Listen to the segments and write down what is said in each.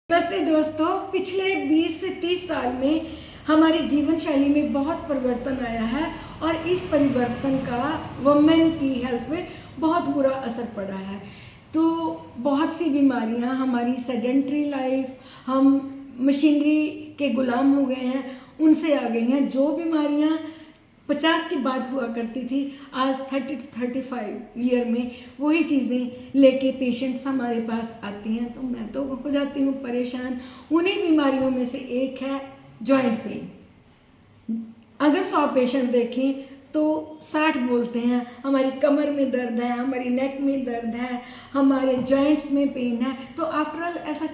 नमस्ते दोस्तों, पिछले 20 से 30 साल में हमारी जीवन शैली में बहुत परिवर्तन आया है और इस परिवर्तन का वुमेन की हेल्थ में बहुत बुरा असर पड़ा है। तो बहुत सी बीमारियां हमारी सेडेंट्री लाइफ, हम मशीनरी के गुलाम हो गए हैं, उनसे आ गई हैं। जो बीमारियां 50 की बात हुआ करती थी, आज 30 to 35 ईयर में वही चीज़ें लेके पेशेंट्स हमारे पास आती हैं। तो मैं तो हो जाती हूँ परेशान। उन्हीं बीमारियों में से एक है जॉइंट पेन। अगर 100 पेशेंट देखें तो 60 बोलते हैं हमारी कमर में दर्द है, हमारी नेक में दर्द है, हमारे जॉइंट्स में पेन है। तो आफ्टर ऑल ऐसा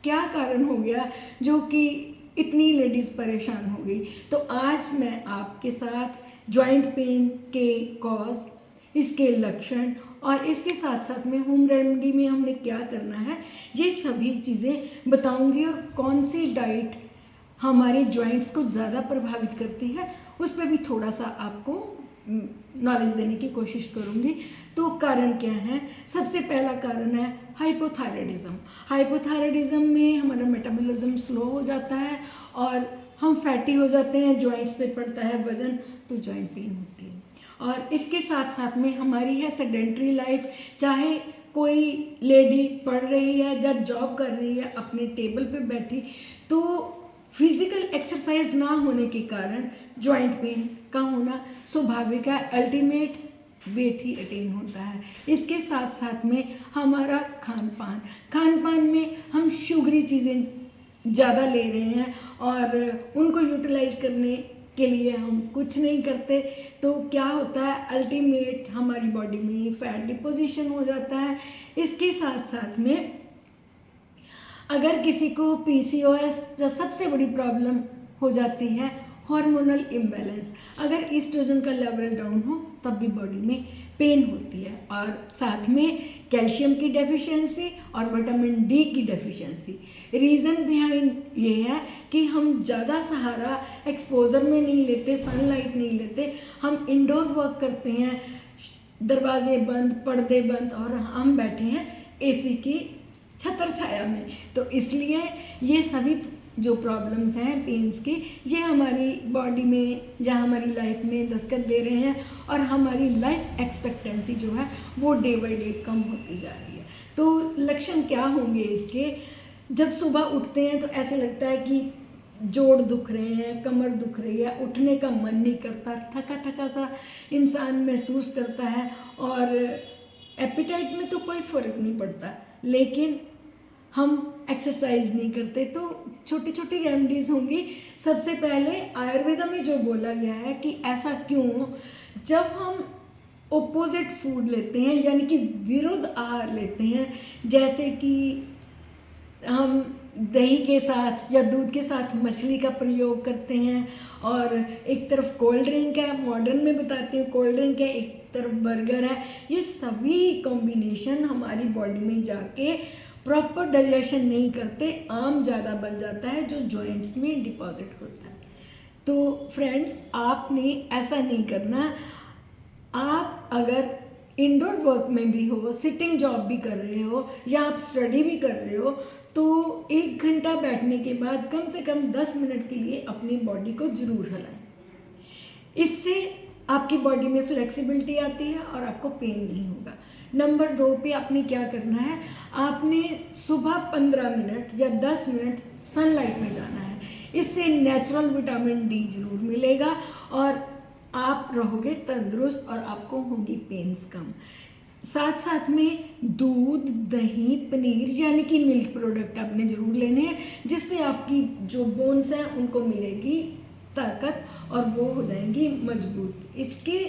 क्या कारण हो गया जो कि इतनी लेडीज़ परेशान हो गई? तो आज मैं आपके साथ जॉइंट पेन के कॉज, इसके लक्षण और इसके साथ साथ में होम रेमेडी में हमने क्या करना है, ये सभी चीज़ें बताऊंगी। और कौन सी डाइट हमारे जॉइंट्स को ज़्यादा प्रभावित करती है, उस पर भी थोड़ा सा आपको नॉलेज देने की कोशिश करूँगी। तो कारण क्या है? सबसे पहला कारण है हाइपोथायराइडिज्म। हाइपोथायराइडिज्म में हमारा मेटाबॉलिज्म स्लो हो जाता है और हम फैटी हो जाते हैं, जॉइंट्स पे पड़ता है वजन, तो जॉइंट पेन होती है। और इसके साथ साथ में हमारी है सेडेंट्री लाइफ। चाहे कोई लेडी पढ़ रही है या जॉब कर रही है, अपने टेबल पे बैठी, तो फिजिकल एक्सरसाइज ना होने के कारण जॉइंट पेन का होना स्वाभाविक है। अल्टीमेट वेट ही अटेन होता है। इसके साथ साथ में हमारा खान पान में हम शुगरी चीज़ें ज़्यादा ले रहे हैं और उनको यूटिलाइज करने के लिए हम कुछ नहीं करते। तो क्या होता है, अल्टीमेट हमारी बॉडी में फैट डिपोजिशन हो जाता है। इसके साथ साथ में अगर किसी को पीसीओएस, जो सबसे बड़ी प्रॉब्लम हो जाती है, हार्मोनल इम्बैलेंस, अगर ईस्ट्रोजन का लेवल डाउन हो तब भी बॉडी में पेन होती है। और साथ में कैल्शियम की डेफिशिएंसी और विटामिन डी की डेफिशिएंसी। रीज़न बिहाइंड ये है कि हम ज़्यादा सहारा एक्सपोजर में नहीं लेते, सनलाइट नहीं लेते, हम इंडोर वर्क करते हैं, दरवाजे बंद, पर्दे बंद, और हम बैठे हैं एसी की छतर छाया में। तो इसलिए ये सभी जो प्रॉब्लम्स हैं पेन्स की, ये हमारी बॉडी में या हमारी लाइफ में दस्तक दे रहे हैं और हमारी लाइफ एक्सपेक्टेंसी जो है वो डे बाई डे कम होती जा रही है। तो लक्षण क्या होंगे इसके? जब सुबह उठते हैं तो ऐसे लगता है कि जोड़ दुख रहे हैं, कमर दुख रही है, उठने का मन नहीं करता, थका थका सा इंसान महसूस करता है। और एपिटाइट में तो कोई फ़र्क नहीं पड़ता, लेकिन हम एक्सरसाइज नहीं करते। तो छोटी छोटी रेमेडीज़ होंगी। सबसे पहले आयुर्वेदा में जो बोला गया है कि ऐसा क्यों, जब हम ओपोजिट फूड लेते हैं यानी कि विरुद्ध आहार लेते हैं, जैसे कि हम दही के साथ या दूध के साथ मछली का प्रयोग करते हैं, और एक तरफ कोल्ड ड्रिंक है, मॉडर्न में बताती हूँ, कोल्ड ड्रिंक है, एक तरफ बर्गर है, ये सभी कॉम्बिनेशन हमारी बॉडी में जाके प्रॉपर डाइजेशन नहीं करते, आम ज़्यादा बन जाता है जो जॉइंट्स में डिपॉजिट होता है। तो फ्रेंड्स, आपने ऐसा नहीं करना। आप अगर इंडोर वर्क में भी हो, सिटिंग जॉब भी कर रहे हो या आप स्टडी भी कर रहे हो, तो 1 घंटा बैठने के बाद कम से कम 10 मिनट के लिए अपनी बॉडी को ज़रूर हिलाएं। इससे आपकी बॉडी में फ्लेक्सिबिलिटी आती है और आपको पेन नहीं होगा। नंबर 2 पे आपने क्या करना है, आपने सुबह 15 मिनट या 10 मिनट सनलाइट में जाना है। इससे नेचुरल विटामिन डी जरूर मिलेगा और आप रहोगे तंदुरुस्त और आपको होंगी पेन्स कम। साथ साथ में दूध, दही, पनीर यानी कि मिल्क प्रोडक्ट आपने ज़रूर लेने हैं, जिससे आपकी जो बोन्स हैं उनको मिलेगी ताकत और वो हो जाएंगी मजबूत। इसके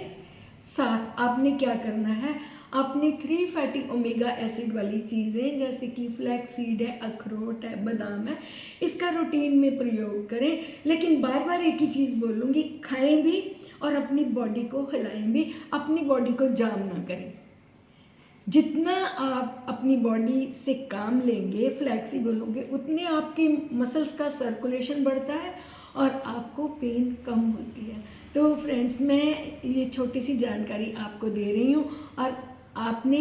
साथ आपने क्या करना है, आपने 3 फैटी ओमेगा एसिड वाली चीज़ें जैसे कि फ्लैक्स सीड है, अखरोट है, बादाम है, इसका रूटीन में प्रयोग करें। लेकिन बार बार एक ही चीज़ बोलूँगी, खाएं भी और अपनी बॉडी को हिलाएं भी, अपनी बॉडी को जाम ना करें। जितना आप अपनी बॉडी से काम लेंगे, फ्लैक्सिबल होंगे, उतने आपके मसल्स का सर्कुलेशन बढ़ता है और आपको पेन कम होती है। तो फ्रेंड्स, मैं ये छोटी सी जानकारी आपको दे रही हूँ और आपने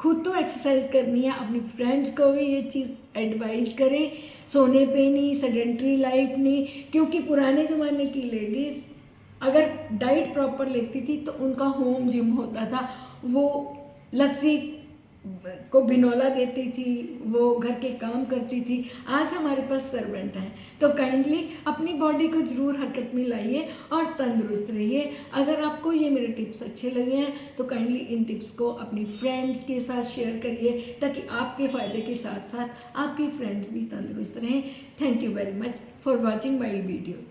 खुद तो एक्सरसाइज करनी है, अपनी फ्रेंड्स को भी ये चीज़ एडवाइस करें। सोने पे नहीं, सेडेंट्री लाइफ नहीं, क्योंकि पुराने ज़माने की लेडीज़ अगर डाइट प्रॉपर लेती थी तो उनका होम जिम होता था, वो लस्सी को बिनौला देती थी, वो घर के काम करती थी। आज हमारे पास सर्वेंट हैं, तो काइंडली अपनी बॉडी को ज़रूर हरकत में लाइए और तंदुरुस्त रहिए। अगर आपको ये मेरे टिप्स अच्छे लगे हैं तो काइंडली इन टिप्स को अपनी फ्रेंड्स के साथ शेयर करिए, ताकि आपके फ़ायदे के साथ साथ आपके फ्रेंड्स भी तंदुरुस्त रहें। Thank you very much for watching my video.